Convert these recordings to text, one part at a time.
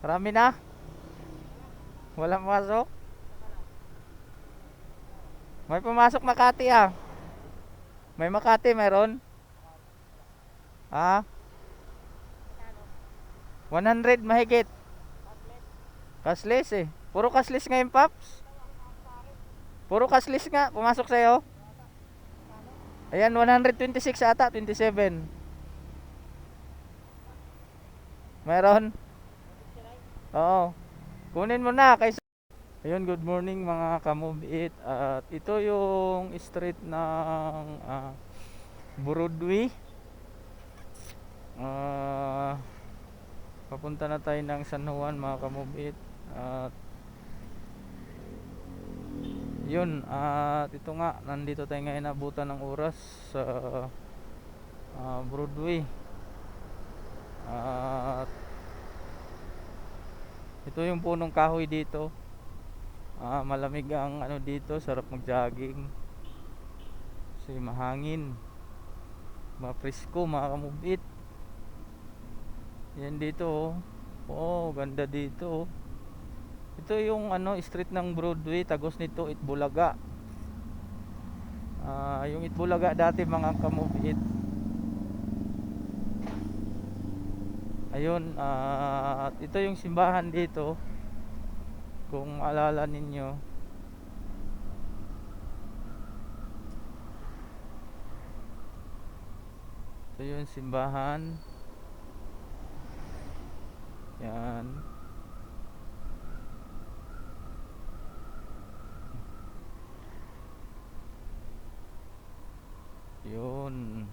Marami na? Walang pasok? May pumasok Makati ah. May Makati meron? Ah, 100 mahigit. Cashless eh. Puro cashless ngayon, Paps. Puro cashless nga. Pumasok sa'yo. Ayan, 126 ata, 27. Meron? Oo. Kunin mo na kaysa... Ayun, good morning mga ka-move it. At ito yung street ng Broadway. Ah, papunta na tayo ng San Juan mga ka-move it. At yun, at ito nga, nandito tayo ngayon nabutan ng oras sa Broadway. At ito yung punong kahoy dito. Malamig ang ano dito, sarap mag-jogging. Kasi mahangin, mapresko mga kamubit. Yan dito oh. Oh, ganda dito oh. Ito yung ano, street ng Broadway, tagos nito Itbulaga. Yung Itbulaga dati mga kamubit. Ayun, at ito yung simbahan dito. Kung maalala ninyo, ito yung simbahan. Yan. Yun.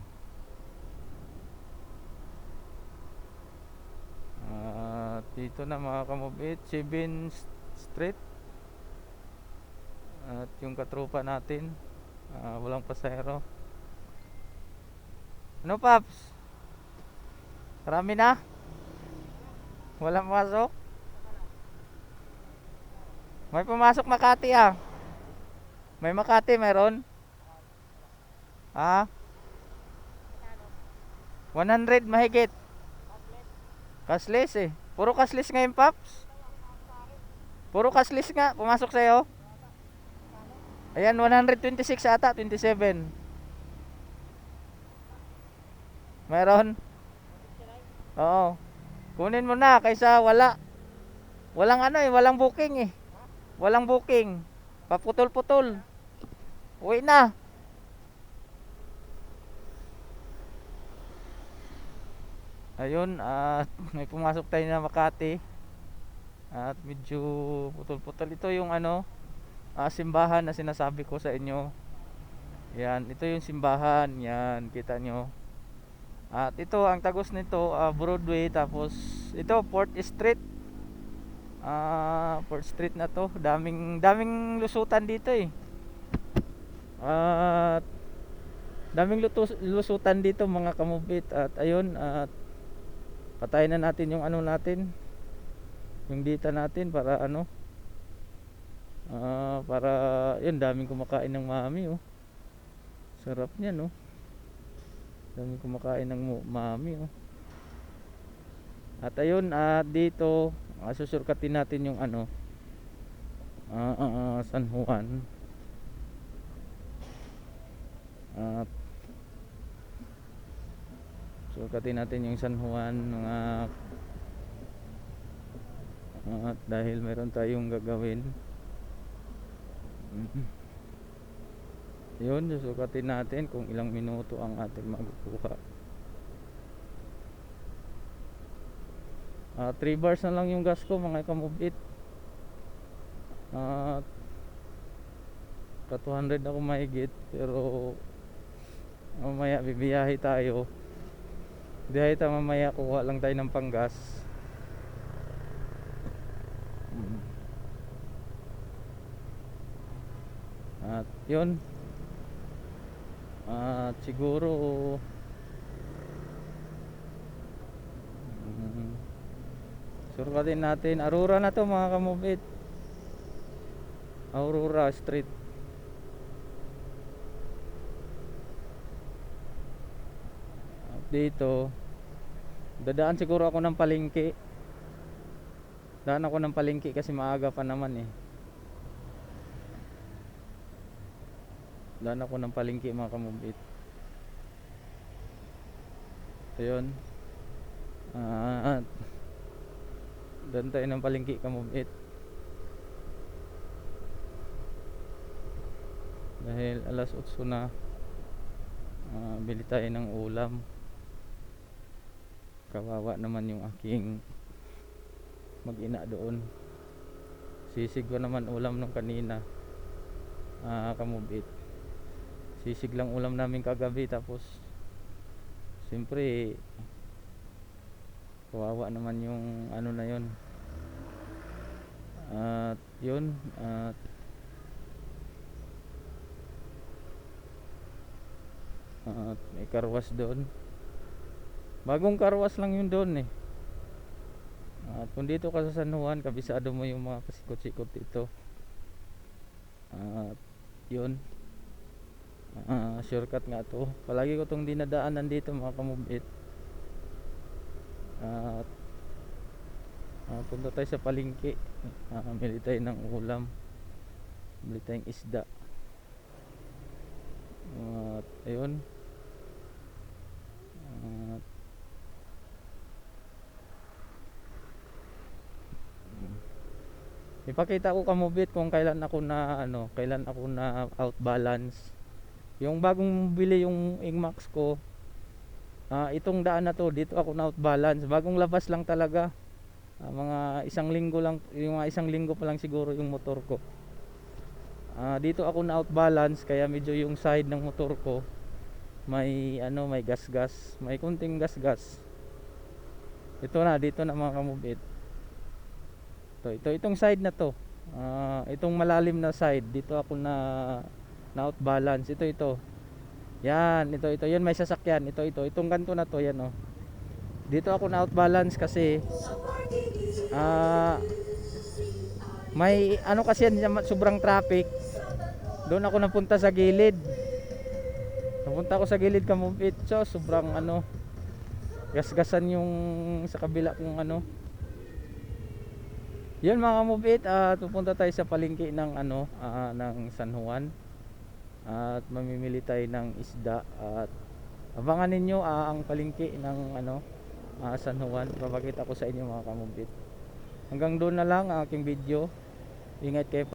Dito na mga kamubit, 7th Street. At yung katropa natin, walang pasahero. Ano, Paps? Marami na? Walang pasok? May pumasok Makati ah. May Makati meron? Ah, 100 mahigit. Cashless eh. Puro cashless ngayon, Paps. Puro cashless nga. Pumasok sa'yo. Ayan, 126 ata, 27. Meron? Oo. Kunin mo na kaysa wala. Walang ano eh, walang booking eh. Walang booking. Paputol-putol. Uwi na. Ayun, at may pumasok tayo na Makati. At medyo putol-putol. Ito yung ano, simbahan na sinasabi ko sa inyo. Yan, ito yung simbahan. Yan, kita nyo. At ito, ang tagos nito, Broadway. Tapos, ito, 4th Street. 4th Street na to. Daming lusutan dito eh. At lusutan dito mga kamubit. At ayun, at patayin na natin yung ano natin, yung data natin para ano, para yun, daming kumakain ng mami oh. Sarap niyan oh. Daming kumakain ng mami oh. At ayun, at dito susurkatin natin yung ano, San Juan. At surkatin natin yung San Juan mga dahil meron tayong gagawin. Yun, susukatin natin kung ilang minuto ang ating makukuha. 3 bars na lang yung gas ko mga kamubit. Pa 200 ako mahigit, pero mamaya bibiyahe tayo. Biyahe tayo mamaya, kuha lang tayo ng panggas. At yun, at siguro surkatin natin. Aurora na to mga kamubit. Aurora Street. At dito dadaan siguro ako ng palengke. Daan ako ng palengke kasi maaga pa naman eh. Daan ako ng palengke mga kamubit. Ayun. Daan tayo ng palengke kamubit. Dahil alas 8 na. Bili tayo ng ulam. Kawawa naman yung aking mag-ina doon. Sisig ko naman ulam nung kanina. Kamubit. Sisig lang ulam namin kagabi, tapos siyempre kawawa naman yung ano na yun. At yun, may karwas doon. Bagong karwas lang yun doon eh. At kung dito ka sa San Juan, kabisado mo yung mga pasikot-sikot dito. At yun, shortcut nga to. Palagi ko tong dinadaanan dito mga kamubit. At punta tayo sa palengke. Bili tayo ng ulam. Bili tayong isda. At ayun. Ipakita ko kamubit kung kailan ako na out balance. Yung bagong bili yung Ingmax ko, itong daan na to, dito ako na out balance. Bagong labas lang talaga. Mga isang linggo lang, yung mga isang linggo pa lang siguro yung motor ko. Dito ako na out balance, kaya medyo yung side ng motor ko may may gas-gas, may kunting gas-gas. Ito na, dito na mga kamubit. Itong side na to, itong malalim na side, dito ako na out balance. Ito yan, ito yan, may sasakyan. Itong kanto na to, yan oh. Dito ako na out balance kasi may kasi yan, sobrang traffic. Doon ako napunta sa gilid. Napunta ako sa gilid kamubit. So sobrang gasgasan yung sa kabila kung yun mga kamubit. Pupunta tayo sa palengke ng ng San Juan. At mamimili tayo ng isda. At abangan ninyo ang palengke ng San Juan. Papakita ko sa inyo mga kamubit. Hanggang doon na lang ang aking video. Ingat kayo.